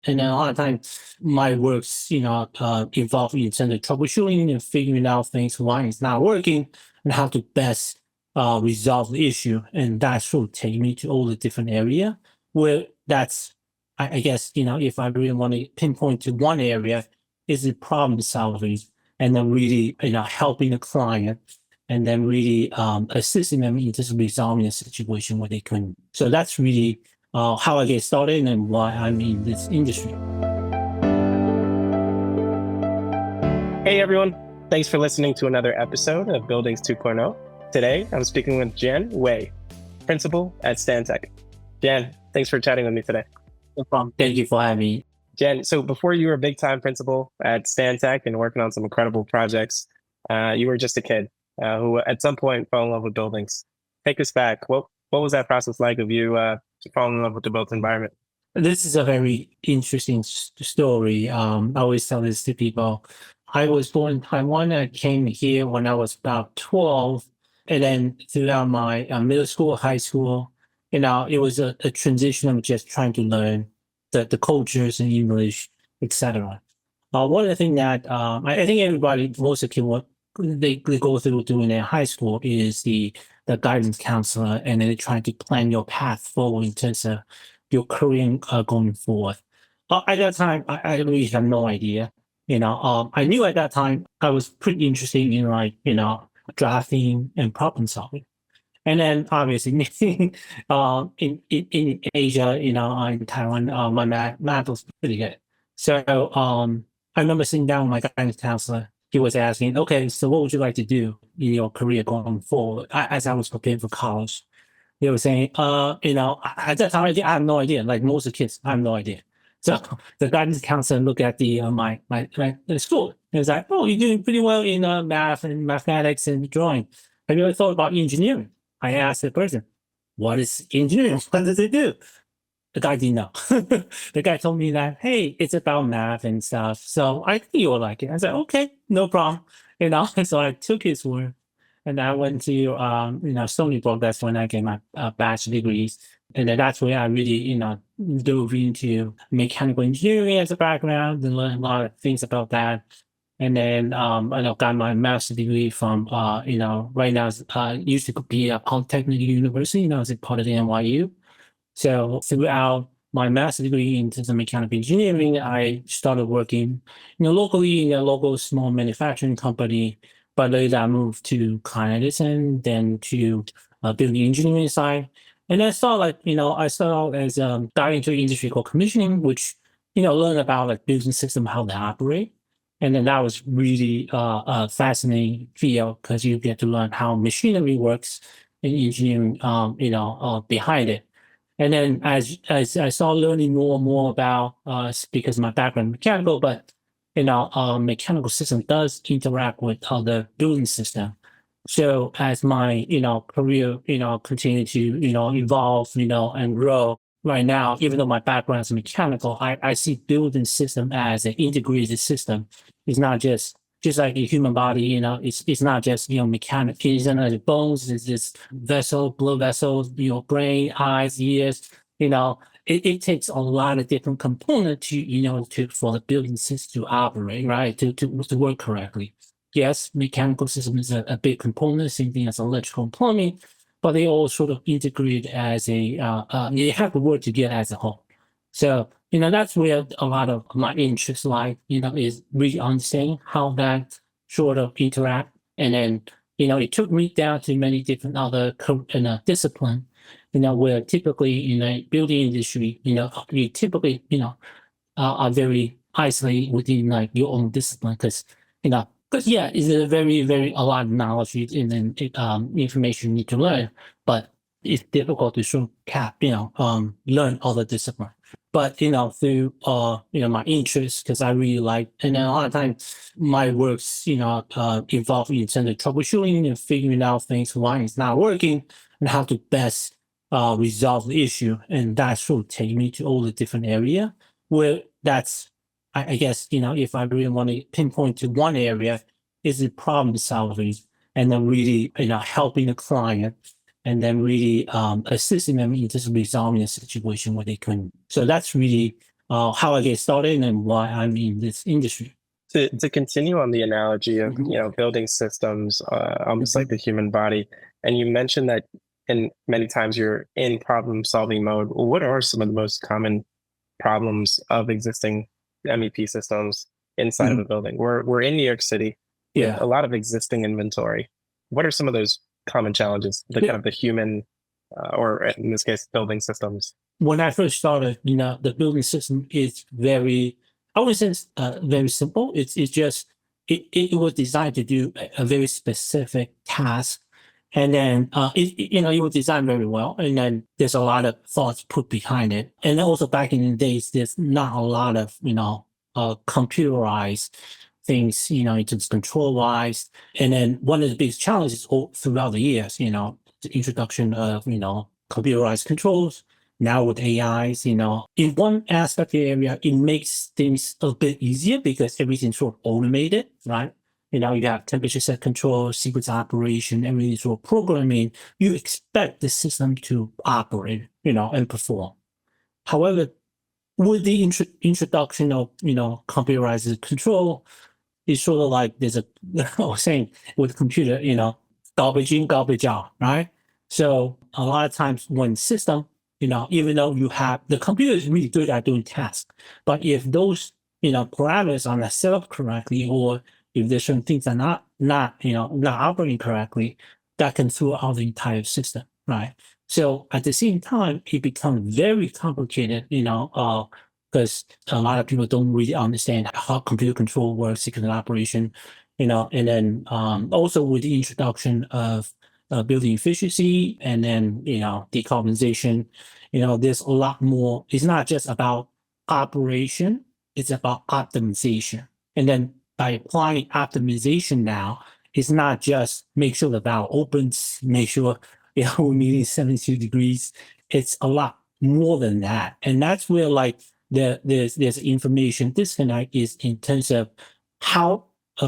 And then a lot of times my works, involve in terms of troubleshooting and figuring out things why it's not working and how to best resolve the issue. And that sort of take me to all the different area where that's, I guess, if I really want to pinpoint to one area, is the problem solving and then really, helping the client and then really assisting them in just resolving a situation where they couldn't. So that's really how I get started and why I'm in this industry. Hey everyone, thanks for listening to another episode of Buildings 2.0. Today, I'm speaking with Jan Wei, principal at Stantec. Jan, thanks for chatting with me today. No problem. Thank you for having me. Jan, so before you were a big-time principal at Stantec and working on some incredible projects, you were just a kid who at some point fell in love with buildings. Take us back. What was that process like of you falling in love with the built environment? This is a very interesting story. I always tell this to people. I was born in Taiwan. I came here when I was about 12. And then throughout my middle school, high school, it was a transition of just trying to learn the cultures and English, etc. One of the things that I think everybody, most of the kids, they go through doing their high school is the guidance counselor, and then they try to plan your path forward in terms of your career going forward. At that time, I really had no idea. I knew at that time I was pretty interested in drafting and problem solving. And then obviously in Asia, in Taiwan, my math was pretty good. So I remember sitting down with my guidance counselor. He was asking, okay, so what would you like to do in your career going forward? As I was preparing for college, he was saying, at that time I have no idea. Like most of the kids, I have no idea. So the guidance counselor looked at my school. He was like, oh, you're doing pretty well in math and mathematics and drawing. Have you ever thought about engineering? I asked the person, what is engineering? What does it do? The guy didn't know. The guy told me that, hey, it's about math and stuff. So I think you'll like it. I said, okay, no problem. So I took his word and I went to, Stony Brook. That's when I get my bachelor degrees. And then that's where I really, dove into mechanical engineering as a background and learned a lot of things about that. And then I got my master's degree from right now used to be a Polytechnic University, it's a part of the NYU. So throughout my master's degree in terms of mechanical engineering, I started working, locally in a local small manufacturing company. But later I moved to Con Edison, then to building engineering side. And I saw I started out as got into an industry called commissioning, which, learn about like building system, how they operate. And then that was really a fascinating field because you get to learn how machinery works and engineering, behind it. And then as I started learning more and more about, because my background mechanical, but, mechanical system does interact with other building system. So as my, career, continue to, evolve, and grow right now, even though my background is mechanical, I see building system as an integrated system. It's not just like a human body, it's not just, mechanical, it's not the bones, it's just vessel, blood vessels, brain, eyes, ears, it takes a lot of different components for the building system to operate, right? To work correctly. Yes, mechanical system is a big component, same thing as electrical and plumbing, but they all sort of integrate as they have to work together as a whole. So, that's where a lot of my interest is really understanding how that sort of interact. And then, it took me down to many different other discipline, where typically in a building industry, you typically, are very isolated within like your own discipline because yeah, it's a very, very a lot of knowledge and then information you need to learn, but it's difficult to sort of learn other discipline. But through my interest, because I really like, and then a lot of times my works involve in terms of troubleshooting and figuring out things why it's not working and how to best resolve the issue, and that sort of take me to all the different area where that's I guess, if I really want to pinpoint to one area, is the problem solving and then really, helping the client and then really assisting them in just resolving a situation where they couldn't. So that's really how I get started and why I'm in this industry. To continue on the analogy of, Mhm. you know, building systems, almost Mhm. like the human body, and you mentioned that in many times you're in problem solving mode. What are some of the most common problems of existing MEP systems inside of Mhm. a building? We're in New York City with Yeah. a lot of existing inventory. What are some of those common challenges, the kind of the human, or in this case, building systems? When I first started, the building system is very, I wouldn't say it's very simple. It's just, it was designed to do a very specific task. And then, it was designed very well. And then there's a lot of thoughts put behind it. And then also back in the days, there's not a lot of, computerized things, in terms of control wise. And then one of the biggest challenges all throughout the years, the introduction of, computerized controls now with AIs, in one aspect of the area, it makes things a bit easier because everything's sort of automated, right? You have temperature set control, sequence operation, everything sort of programming. You expect the system to operate, and perform. However, with the introduction of, computerized control, it's sort of like there's a I was saying with computer, garbage in, garbage out, right? So a lot of times when system, even though you have the computer is really good at doing tasks, but if those, parameters are not set up correctly, or if there's certain things that are not operating correctly, that can throw out the entire system, right? So at the same time, it becomes very complicated, because a lot of people don't really understand how computer control works, sequence operation, and then also with the introduction of building efficiency and then, decarbonization, there's a lot more. It's not just about operation, it's about optimization. And then by applying optimization now, it's not just make sure the valve opens, make sure, we're meeting 72 degrees. It's a lot more than that. And that's where like there's information disconnect is in terms of how,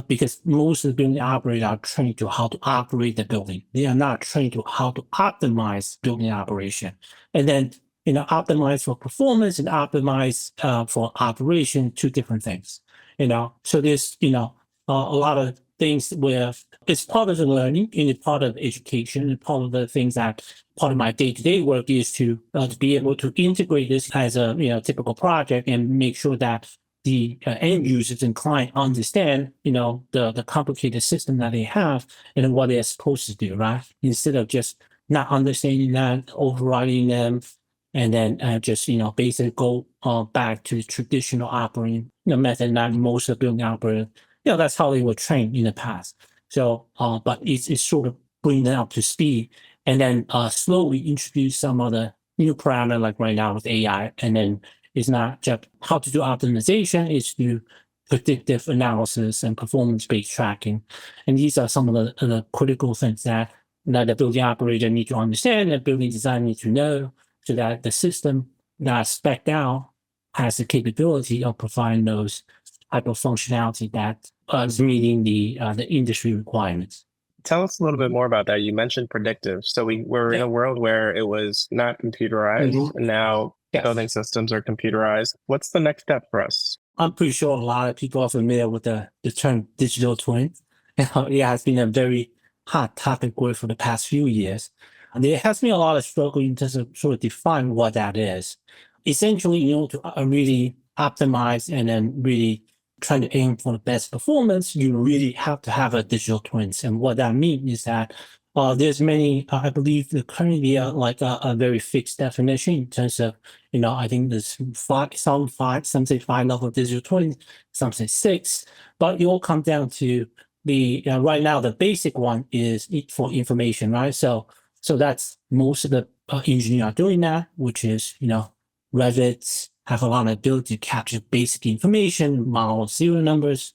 because most of the building operators are trained to how to operate the building. They are not trained to how to optimize building operation. And then, optimize for performance and optimize for operation, two different things. So there's, a lot of things where it's part of the learning and it's part of education and part of the things that part of my day-to-day work is to be able to integrate this as a typical project and make sure that the end users and client understand the complicated system that they have and what they're supposed to do, right? Instead of just not understanding that, overriding them, and then just basically go back to the traditional operating method that most of the building operators, that's how they were trained in the past. So, but it's sort of bringing them up to speed, and then slowly introduce some of the new parameter like right now with AI, and then it's not just how to do optimization, it's to predictive analysis and performance-based tracking. And these are some of the critical things that the building operator need to understand, and building designer need to know, so that the system that's spec'd out has the capability of providing those type of functionality that is meeting the industry requirements. Tell us a little bit more about that. You mentioned predictive. So we were in a world where it was not computerized, Mhm. and now Yes. building systems are computerized. What's the next step for us? I'm pretty sure a lot of people are familiar with the term digital twin. It has been a very hot topic word for the past few years. And there has been a lot of struggle in terms of sort of define what that is. Essentially, to really optimize and then really trying to aim for the best performance, you really have to have a digital twins. And what that means is that there's many, I believe the currently like a very fixed definition in terms of, I think there's some say five level digital twins, some say six, but it all comes down to the, right now, the basic one is for information, right? So that's most of the engineers are doing that, which is, Revit have a lot of ability to capture basic information, model serial numbers.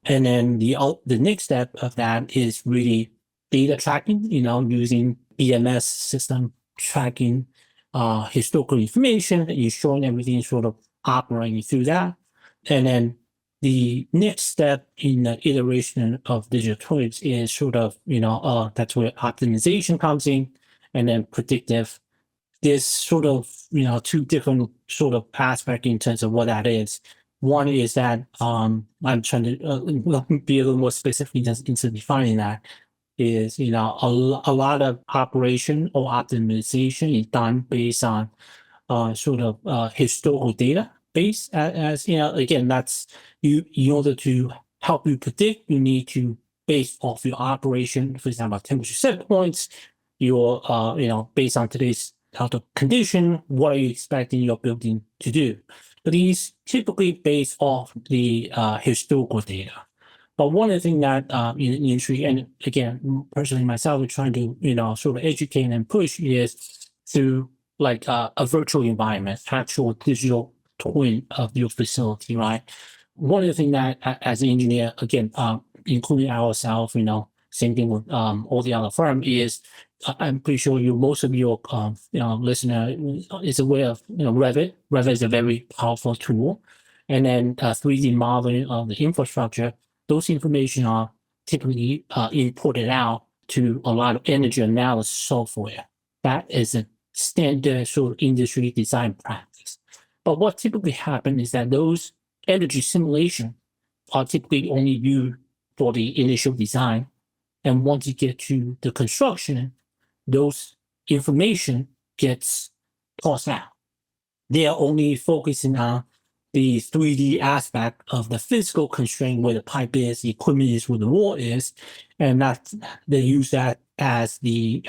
And then the next step of that is really data tracking, using EMS system tracking historical information, ensuring everything is sort of operating through that. And then the next step in the iteration of digital twins is sort of, that's where optimization comes in, and then predictive there's sort of, two different sort of aspects in terms of what that is. One is that I'm trying to be a little more specific into defining that is, a lot of operation or optimization is done based on sort of historical data base. As again, that's you in order to help you predict, you need to base off your operation, for example, temperature set points, your based on today's health condition, what are you expecting your building to do? But these typically based off the historical data. But one of the things that in the industry, and again, personally myself, we're trying to sort of educate and push is through like a virtual environment, actual digital twin of your facility, right? One of the things that as an engineer, again, including ourselves, same thing with all the other firm is I'm pretty sure most of your listener is aware of Revit. Revit is a very powerful tool, and then 3D modeling of the infrastructure. Those information are typically imported out to a lot of energy analysis software. That is a standard sort of industry design practice. But what typically happens is that those energy simulation are typically only used for the initial design. And once you get to the construction, those information gets tossed out. They are only focusing on the 3D aspect of the physical constraint where the pipe is, the equipment is, where the wall is, and they use that as the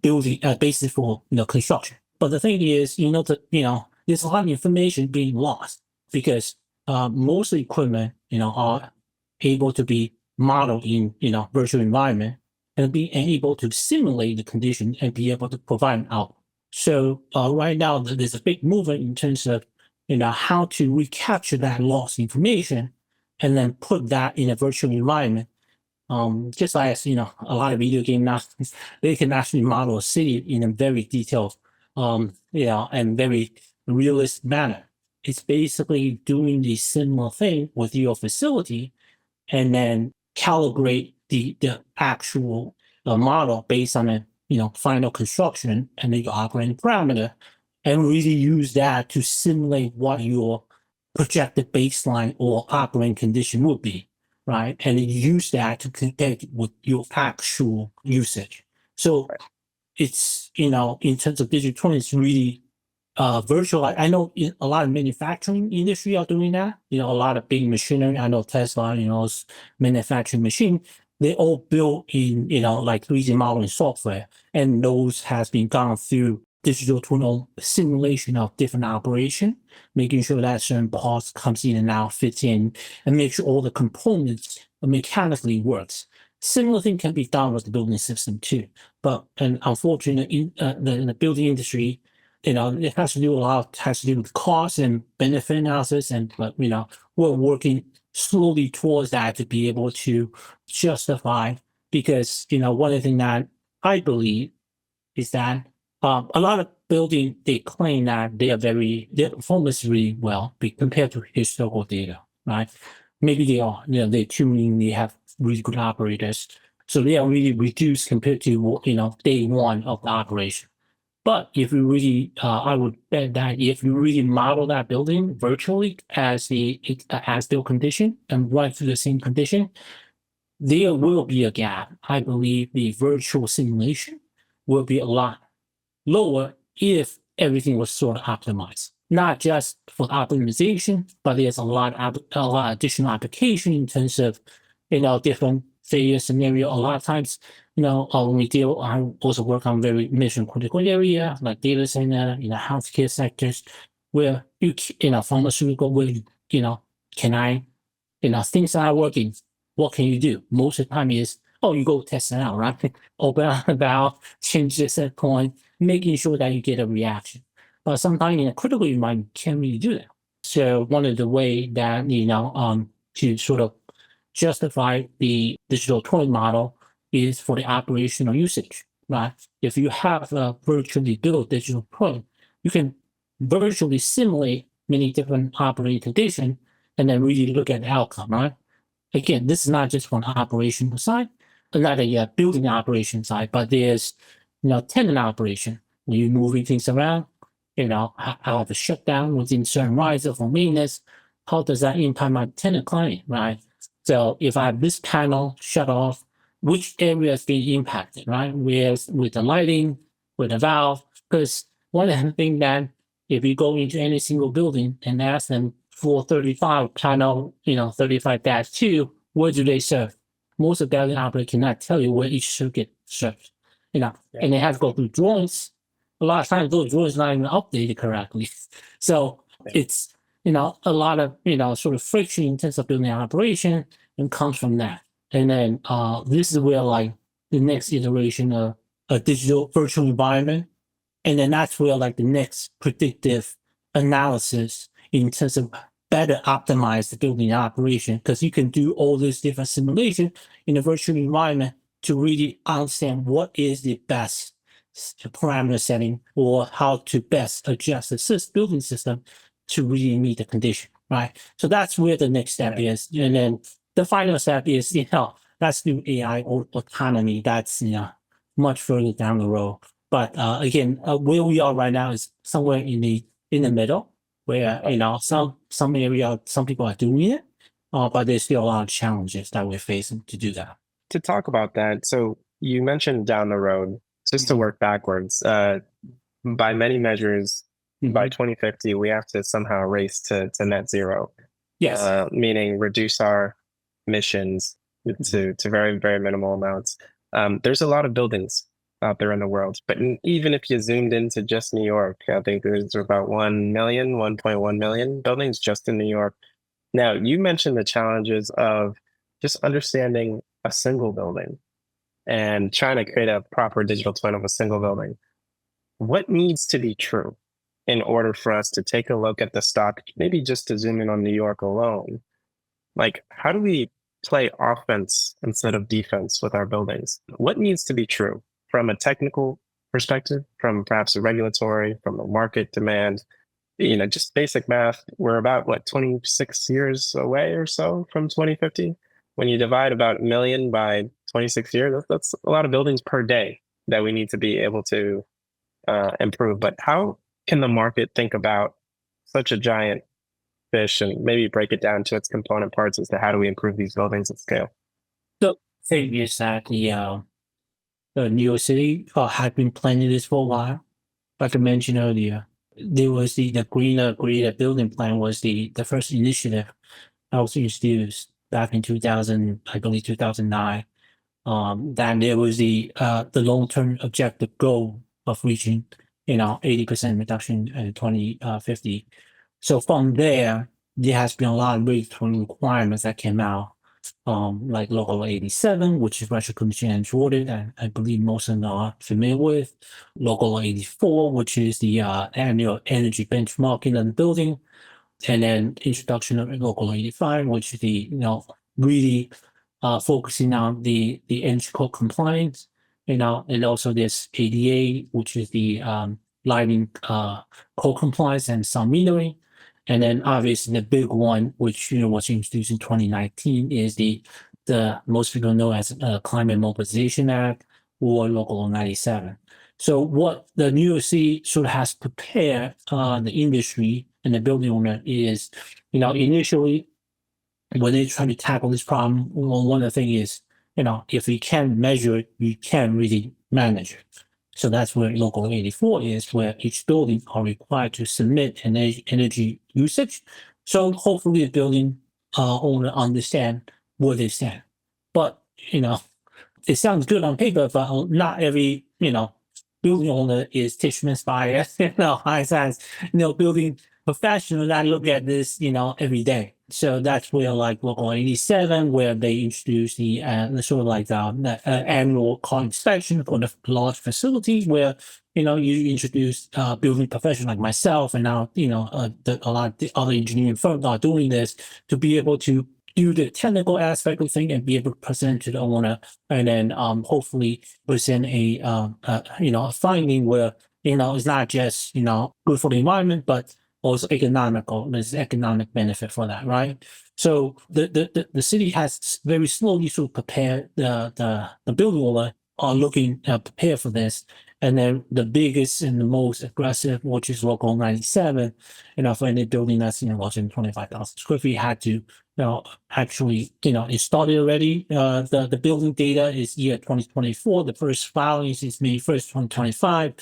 building basis for construction. But the thing is, there's a lot of information being lost because most of the equipment, are able to be modeled in virtual environment and be able to simulate the condition and be able to provide an output. So right now there's a big movement in terms of how to recapture that lost information and then put that in a virtual environment. Just as a lot of video game now, they can actually model a city in a very detailed, and very realistic manner. It's basically doing the similar thing with your facility, and then calibrate the actual model based on a final construction and then your operating parameter, and really use that to simulate what your projected baseline or operating condition would be, right? And then use that to compare with your actual usage. So it's, in terms of digital twin, it's really virtual. I know a lot of manufacturing industry are doing that. A lot of big machinery. I know Tesla, manufacturing machine. They all built in, like 3D modeling software, and those has been gone through digital twin simulation of different operation, making sure that certain parts comes in and out, fits in, and make sure all the components mechanically works. Similar thing can be done with the building system too, but unfortunately, in the building industry, it has to do with cost and benefit analysis, but we're working slowly towards that to be able to justify, because one of the things that I believe is that a lot of building, they claim that their performance really well compared to historical data, right? Maybe they are, they're tuning, they have really good operators, so they are really reduced compared to day one of the operation. But if you really, I would bet that if you really model that building virtually as the as-built condition and run through the same condition, there will be a gap. I believe the virtual simulation will be a lot lower if everything was sort of optimized. Not just for optimization, but there's a lot of additional application in terms of different failure scenario. A lot of times, when we deal, I also work on very mission critical area like data center, healthcare sectors, where pharmaceutical, where can I, things are working. What can you do? Most of the time is, you go test it out, right? Open up a valve, change the set point, making sure that you get a reaction. But sometimes in a critical environment, you can't really do that. So one of the way that, to sort of justify the digital twin model is for the operational usage, right? If you have a virtually built digital twin, you can virtually simulate many different operating conditions and then really look at the outcome, right? Again, this is not just from the operational side, not a building operation side, but there's tenant operation. when you're moving things around, how the shutdown within certain rights of maintenance, how does that impact my tenant client, right? So if I have this panel shut off, which area is being impacted, right? Whereas with the lighting, with the valve, because one of the things that if you go into any single building and ask them for 35 panel, 35-2, where do they serve? Most of the building operators cannot tell you where each circuit serves, and they have to go through drawings. A lot of times those drawings not even updated correctly. So it's, a lot of, sort of friction in terms of building operation and comes from that. And then this is where like the next iteration of a digital virtual environment. And then that's where like the next predictive analysis in terms of better optimize the building operation, because you can do all this different simulation in a virtual environment to really understand what is the best parameter setting or how to best adjust the building system to really meet the condition, right? So that's where the next step is. And then the final step is, that's new AI or autonomy. That's, much further down the road. But again, where we are right now is somewhere in the middle, where some area, some people are doing it, but there's still a lot of challenges that we're facing to do that. To talk about that, so you mentioned down the road, just to work backwards, by many measures, by 2050, we have to somehow race to net zero. Yes. Meaning reduce our emissions to very, very minimal amounts. There's a lot of buildings out there in the world, but even if you zoomed into just New York, I think there's about 1.1 million buildings just in New York. Now, you mentioned the challenges of just understanding a single building and trying to create a proper digital twin of a single building. What needs to be true in order for us to take a look at the stock, maybe just to zoom in on New York alone? Like, how do we play offense instead of defense with our buildings? What needs to be true from a technical perspective, from perhaps a regulatory, from a market demand? Just basic math. We're about 26 years away or so from 2050. When you divide about 1 million by 26 years, that's a lot of buildings per day that we need to be able to improve. But how can the market think about such a giant fish and maybe break it down to its component parts as to how do we improve these buildings at scale? The thing is that the New York City had been planning this for a while. Like I mentioned earlier, there was the greener building plan was the first initiative that was introduced back in 2000, I believe 2009. Then there was the long-term objective goal of reaching 80% reduction in 2050. So from there has been a lot of regulatory requirements that came out, like Local 87, which is Russia Commission and Jordan, and I believe most of them are familiar with. Local 84, which is the annual energy benchmarking of the building, and then introduction of Local 85, which is the really focusing on the energy code compliance, and also this ADA, which is the lighting code compliance and sound metering. And then obviously the big one, which was introduced in 2019, is the most people know as Climate Mobilization Act or Local 97. So what the New York City sort of has prepared the industry and the building owner is, initially when they try to tackle this problem, one of the things is, if we can measure it, we can really manage it. So that's where Local 84 is, where each building are required to submit an energy usage. So hopefully the building owner understand where they stand. But, it sounds good on paper, but not every, building owner is Tishman's bias, high science, building professionals that look at this, every day. So that's where like Local 87, where they introduced the sort of like the annual car inspection for the large facility, where you introduce building professionals like myself, and now a lot of the other engineering firms are doing this to be able to do the technical aspect of thing and be able to present to the owner, and then hopefully present a finding where it's not just good for the environment, but also economical. There's economic benefit for that, right? So the city has very slowly sort of prepared the building owner are looking prepared for this, And then the biggest and the most aggressive, which is local 97, for any building that's, less than 25,000 square feet, had to, actually, it started already. The building data is year 2024. The first filings is May 1st, 2025.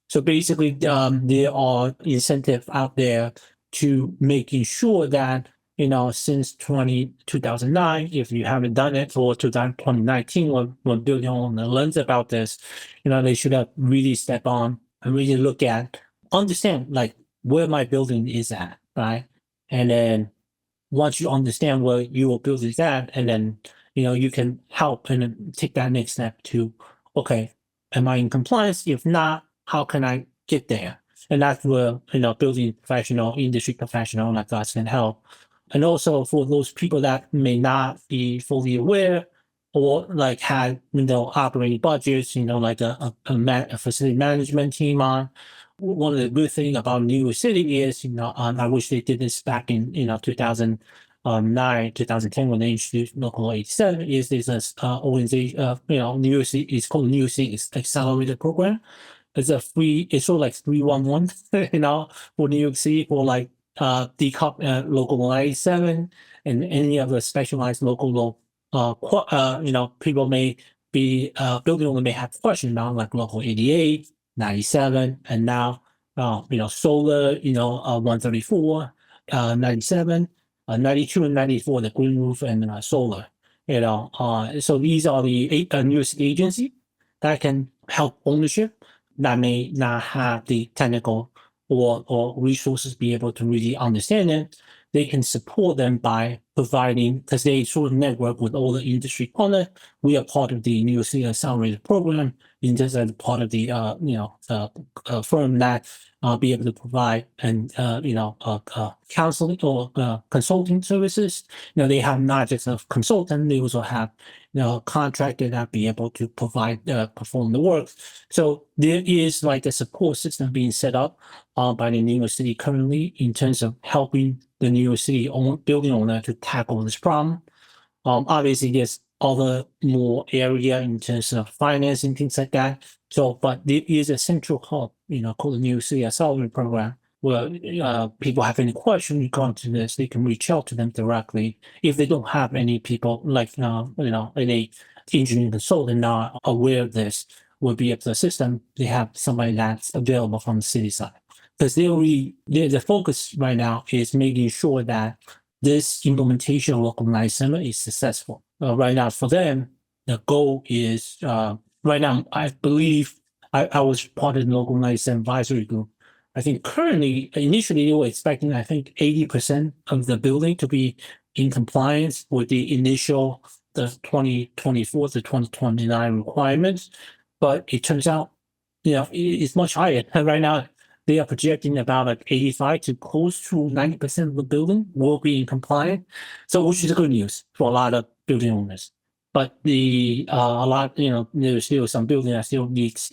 So basically, there are incentives out there to making sure that, since 2009, if you haven't done it, or 2019, when building owner learns about this, they should have really step on and really look at, understand like where my building is at, right? And then once you understand where your building is at, and then, you can help and then take that next step to, okay, am I in compliance? If not, how can I get there? And that's where, building professional, industry professional like us can help. And also for those people that may not be fully aware or like had, operating budgets, like a facility management team on. One of the good things about New York City is, I wish they did this back in, 2009, 2010 when they introduced Local 87, is there's a organization, New York City, it's called New York City Accelerated Program. It's a free, it's sort of like 311, for New York City for like local 97 and any other specialized local law. People may be building owner may have questions about like local 88, 97, and now solar, 134, 97, 92 and 94, the green roof and solar. So these are the newest agency that can help ownership that may not have the technical or resources be able to really understand it. They can support them by providing, because they sort of network with all the industry partners. We are part of the New York City Accelerated Program, and just as part of the firm that be able to provide and counseling or consulting services. They have not just a consultant; they also have contractor that be able to provide perform the work. So there is like a support system being set up by the New York City currently in terms of helping the New York City building owner to tackle this problem. Obviously, there's other more area in terms of financing, things like that. So, but there is a central hub, called the New York City Accelerator Program, where people have any questions regarding to this, they can reach out to them directly. If they don't have any people like, any engineering consultant not aware of this, will be able to assist them. They have somebody that's available from the city side. Because the focus right now is making sure that this implementation of local 97 is successful. Right now, for them, the goal is right now. I believe I was part of the local 97 advisory group. I think currently, initially, they were expecting, I think, 80% of the building to be in compliance with the initial the 2024 to 2029 requirements, but it turns out, it's much higher. And right now, they are projecting about like 85 to close to 90% of the building will be in compliance. So, which is good news for a lot of building owners. But a lot, there's still some building that still needs,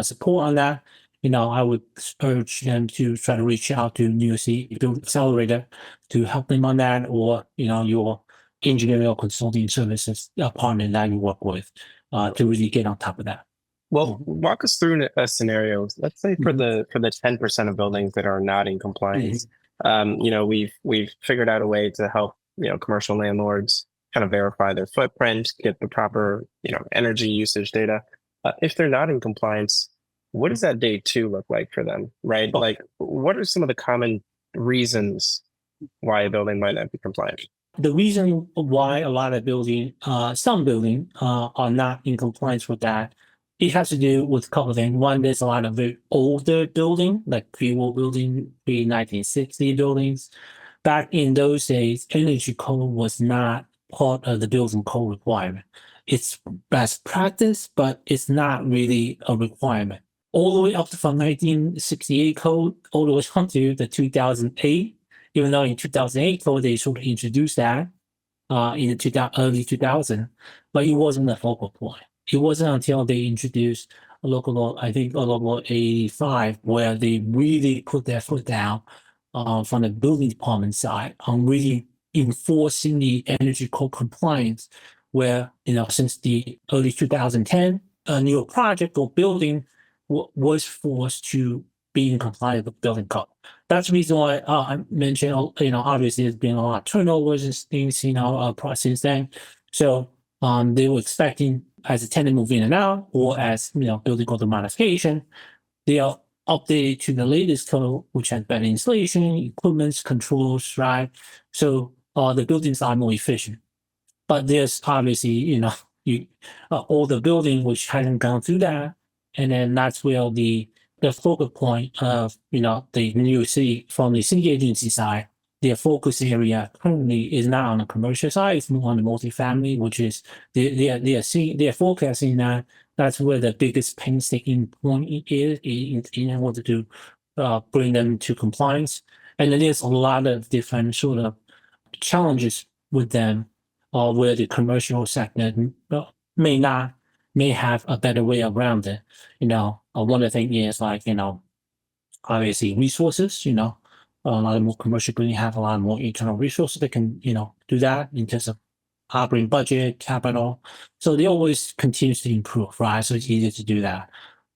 support on that. I would urge them to try to reach out to New York City Building Accelerator to help them on that, or, your engineering or consulting services partner that you work with to really get on top of that. Well, walk us through a scenario. Let's say for the 10% of buildings that are not in compliance, we've figured out a way to help commercial landlords kind of verify their footprint, get the proper energy usage data. If they're not in compliance, what does that day two look like for them, right? Like, what are some of the common reasons why a building might not be compliant? The reason why a lot of some buildings are not in compliance with that, it has to do with a couple of things. One, there's a lot of very older building, like pre-war building, pre-1960 buildings. Back in those days, energy code was not part of the building code requirement. It's best practice, but it's not really a requirement. All the way up to from 1968 code, all the way up to the 2008. Even though in 2008 code they sort of introduced that in the early 2000, but it wasn't a focal point. It wasn't until they introduced a local law, I think a local 85, where they really put their foot down from the building department side on really enforcing the energy code compliance, where since the early 2010, a new project or building was forced to be in compliance with building code. That's the reason why I mentioned, obviously there's been a lot of turnovers and things, since then. So they were expecting as a tenant move in and out, or as building code modification, they are updated to the latest code, which has better installation, equipment, controls, right? So the buildings are more efficient. But there's obviously, you older building which hasn't gone through that, and then that's where the focal point of the new city from the city agency side. Their focus area currently is not on the commercial side; it's more on the multifamily, which is they're forecasting that that's where the biggest painstaking point is in order to bring them to compliance. And then there's a lot of different sort of challenges with them, or where the commercial sector may have a better way around it. One of the things is like, obviously resources, a lot of more commercial buildings have a lot more internal resources that can, do that in terms of operating budget, capital. So they always continues to improve, right? So it's easier to do that.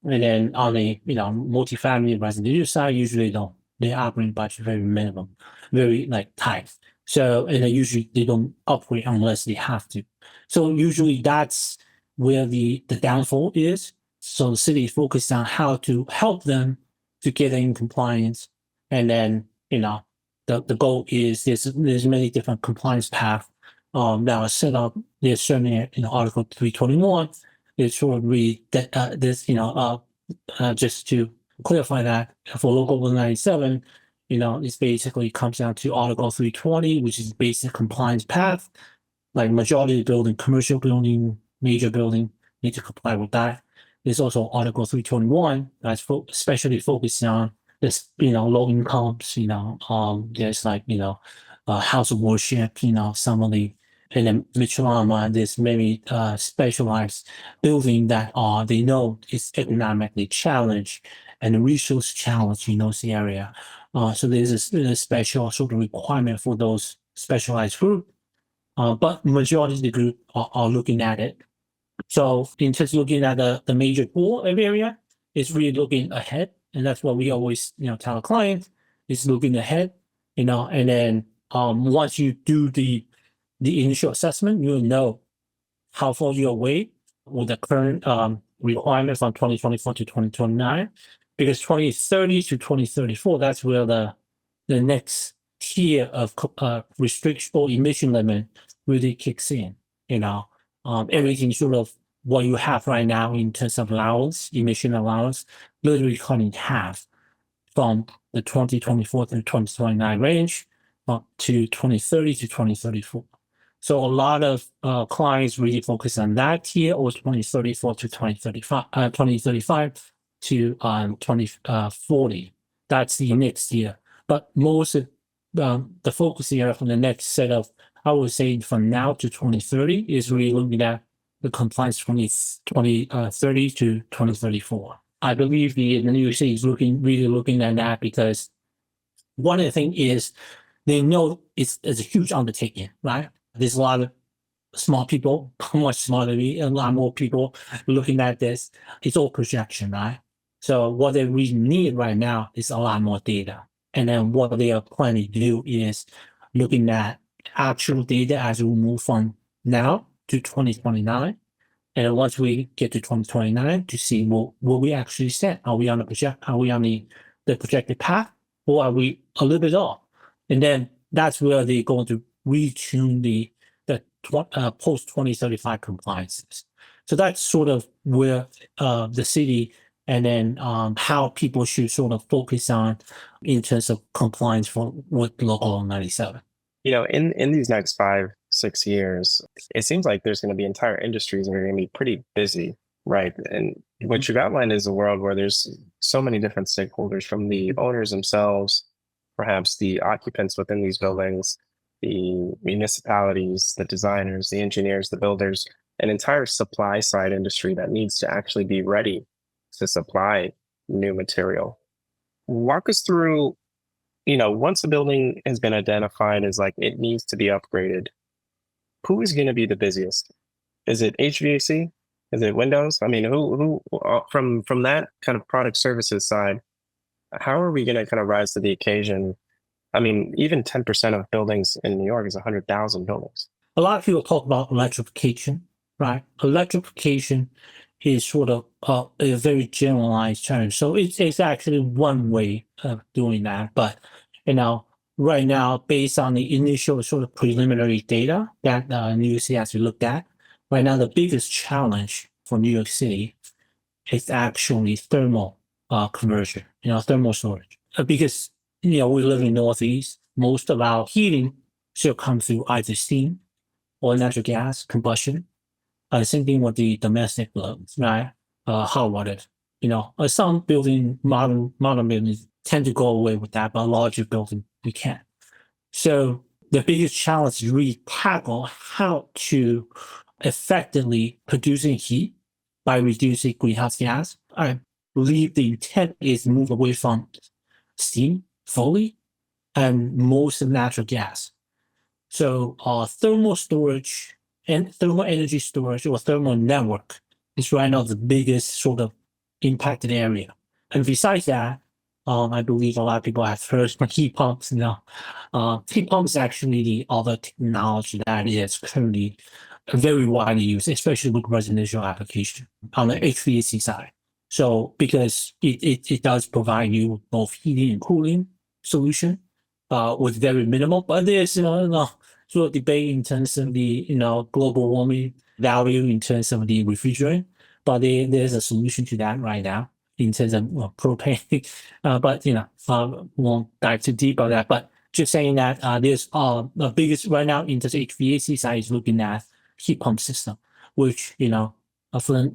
And then on the, multifamily residential side, usually the operating budget very minimum, very like tight. So, and then usually they don't operate unless they have to. So usually that's where the downfall is. So the city focused on how to help them to get in compliance. And then, the goal is there's many different compliance paths that are set up. There's certainly, Article 321. It's sort of read that this, just to clarify that for Local 197, it's basically comes down to Article 320, which is basic compliance path. Like majority of the building, commercial building, major building need to comply with that. There's also Article 321 that's especially focused on this, low incomes, there's like, house of worship, some of the, and then Mitchell, there's many specialized building that they know is economically challenged and resource challenged in those area. So there's a special sort of requirement for those specialized group. But majority of the group are looking at it. So in terms of looking at the major pool of area, it's really looking ahead. And that's what we always, tell our clients is looking ahead, and then once you do the initial assessment, you'll know how far you're away with the current requirements from 2024 to 2029, because 2030 to 2034, that's where the next tier of restriction or emission limit really kicks in. Everything sort of what you have right now in terms of allowance, emission allowance, literally cut in half from the 2024 to 2029 range to 2030 to 2034. So a lot of clients really focus on that tier, or 2034 to 2035 to 2040. That's the next year. But most of the focus area from the next set of, I would say from now to 2030 is really looking at the compliance 2030 to 2034. I believe the new city is really looking at that, because one of the things is they know it's a huge undertaking, right? There's a lot of smart people, much smarter than me, a lot more people looking at this. It's all projection, right? So what they really need right now is a lot more data. And then what they are planning to do is looking at actual data as we move from now to 2029. And once we get to 2029 to see what we actually set. Are we on the projected path, or are we a little bit off? And then that's where they're going to retune the post 2035 compliances. So that's sort of where the city, and then how people should sort of focus on in terms of compliance with Local 97. In these next 5-6 years, it seems like there's going to be entire industries that are going to be pretty busy, right? And what you've outlined is a world where there's so many different stakeholders, from the owners themselves, perhaps the occupants within these buildings, the municipalities, the designers, the engineers, the builders, an entire supply side industry that needs to actually be ready to supply new material. Walk us through, once a building has been identified as like it needs to be upgraded, who is going to be the busiest? Is it HVAC? Is it Windows? I mean, from that kind of product services side, how are we going to kind of rise to the occasion? I mean, even 10% of buildings in New York is 100,000 buildings. A lot of people talk about electrification, right? Electrification is sort of a very generalized term. So it's actually one way of doing that. But, you know, right now, based on the initial sort of preliminary data that New York City has looked at, right now, the biggest challenge for New York City is actually thermal conversion, thermal storage. Because, we live in Northeast, most of our heating still comes through either steam or natural gas combustion. Same thing with the domestic loads, right? Hot water. Some modern buildings tend to go away with that, but larger buildings we can't. So the biggest challenge is really tackle how to effectively producing heat by reducing greenhouse gas. I believe the intent is to move away from steam fully and most of natural gas. So thermal storage and thermal energy storage or thermal network is right now the biggest sort of impacted area. And besides that, I believe a lot of people have heard of heat pumps. Heat pumps is actually the other technology that is currently very widely used, especially with residential application on the HVAC side. So because it does provide you both heating and cooling solution with very minimal, but there's sort of debate in terms of the global warming value in terms of the refrigerant, but there's a solution to that right now in terms of propane. But won't dive too deep on that. But just saying that there's the biggest right now in terms of HVAC side is looking at heat pump system, which for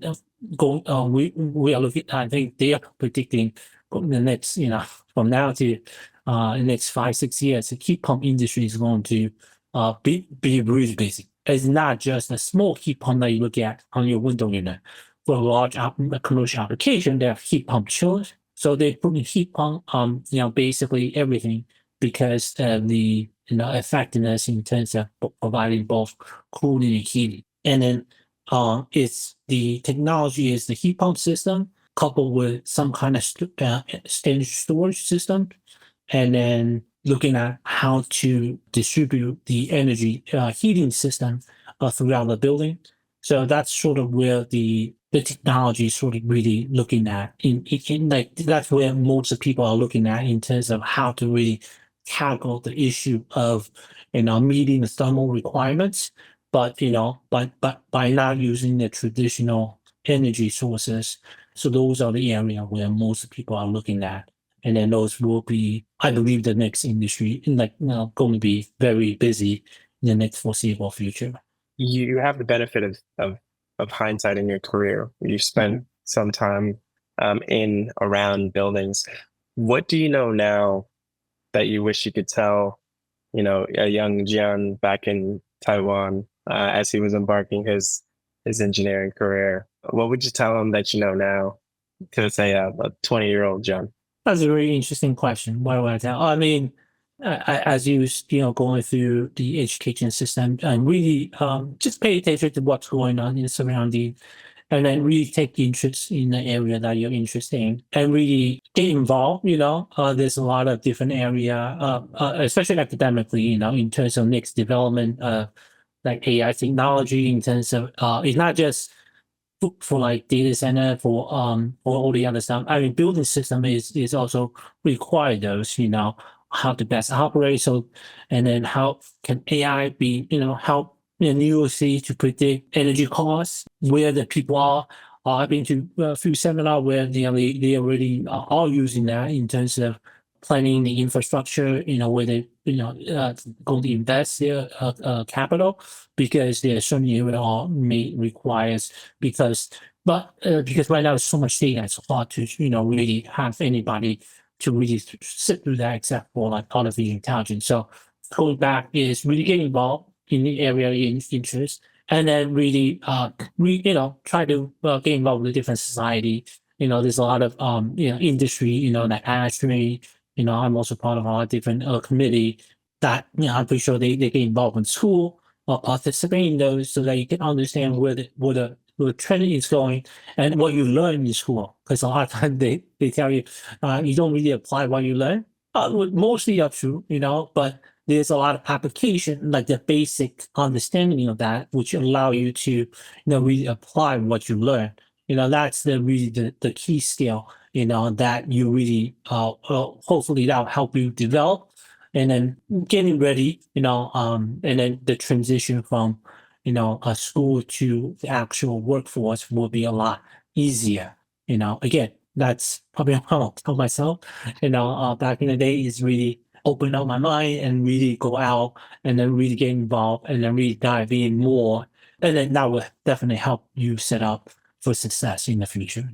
we are looking. I think they are predicting the next from now to in the next 5-6 years, the heat pump industry is going to be really busy. It's not just a small heat pump that you look at on your window unit. For a large commercial application, they have heat pump chillers. So they put in heat pump basically everything because of the effectiveness in terms of providing both cooling and heating. And then it's the technology is the heat pump system coupled with some kind of standard storage system, and then looking at how to distribute the energy heating system throughout the building. So that's sort of where the technology is sort of really looking at. Like that's where most of people are looking at in terms of how to really tackle the issue of meeting the thermal requirements, but by not using the traditional energy sources. So those are the area where most people are looking at. And then those will be, I believe, the next industry, going to be very busy in the next foreseeable future. You have the benefit of hindsight in your career. You spent some time in around buildings. What do you know now that you wish you could tell, a young Jan back in Taiwan as he was embarking his engineering career? What would you tell him that you know now to say a 20-year-old Jan? That's a very interesting question. What do I tell? I mean, as you going through the education system and really just pay attention to what's going on in the surrounding, and then really take interest in the area that you're interested in, and really get involved. There's a lot of different area, especially academically. In terms of next development, like AI technology, in terms of it's not just for like data center for all the other stuff. I mean, building system is also require those, how to best operate. So, and then how can AI be, help New York City to predict energy costs, where the people are. I've been to a few seminars where they already are using that in terms of planning the infrastructure, where they going to invest their capital, because there are certain areas may requires because right now there's so much data, it's hard to really have anybody to really sit through that except for like artificial intelligence. So going back is really get involved in the area in interest, and then really try to get involved with different society. There's a lot of industry, like ASHRAE. I'm also part of a lot of different committee that I'm pretty sure they get involved in school or participate in those so that you can understand where the the trend is going and what you learn in school. Because a lot of times they tell you, you don't really apply what you learn. Mostly are true, but there's a lot of application, like the basic understanding of that, which allow you to, really apply what you learn. That's really the key skill, that you really, hopefully that'll help you develop. And then getting ready, and then the transition from, a school to the actual workforce will be a lot easier. Again, that's probably how I'll tell myself, back in the day is really open up my mind and really go out and then really get involved and then really dive in more. And then that will definitely help you set up for success in the future,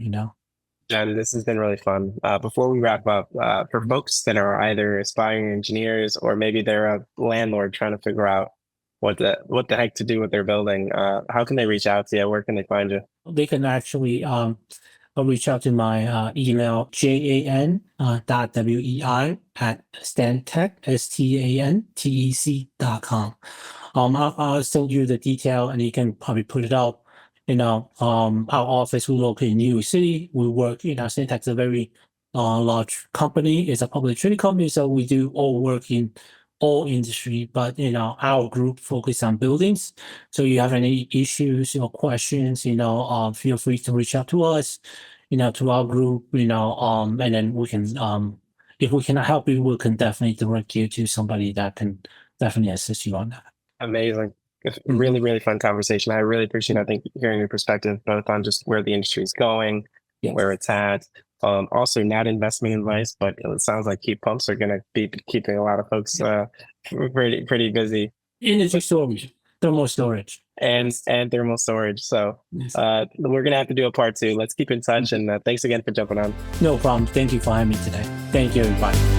Jen, this has been really fun. Before we wrap up, for folks that are either aspiring engineers or maybe they're a landlord trying to figure out what the heck to do with their building, how can they reach out to you? Where can they find you? They can actually reach out to my email, jan.wei @stantec.com. I'll send you the detail and you can probably put it up. Our office, we located in New York City. We work, Stantec is a very large company. It's a publicly traded company, so we do all work in all industry, but our group focus on buildings. So you have any issues or questions, feel free to reach out to us, to our group, and then we can, if we cannot help you, we can definitely direct you to somebody that can definitely assist you on that. Amazing. Really, really fun conversation. I really appreciate, I think, hearing your perspective, both on just where the industry is going, Yes. where it's at. Also, not investment advice, but it sounds like heat pumps are going to be keeping a lot of folks pretty busy. Energy storage, thermal storage. And thermal storage. So Yes. we're going to have to do a part 2. Let's keep in touch. And thanks again for jumping on. No problem. Thank you for having me today. Thank you, everybody.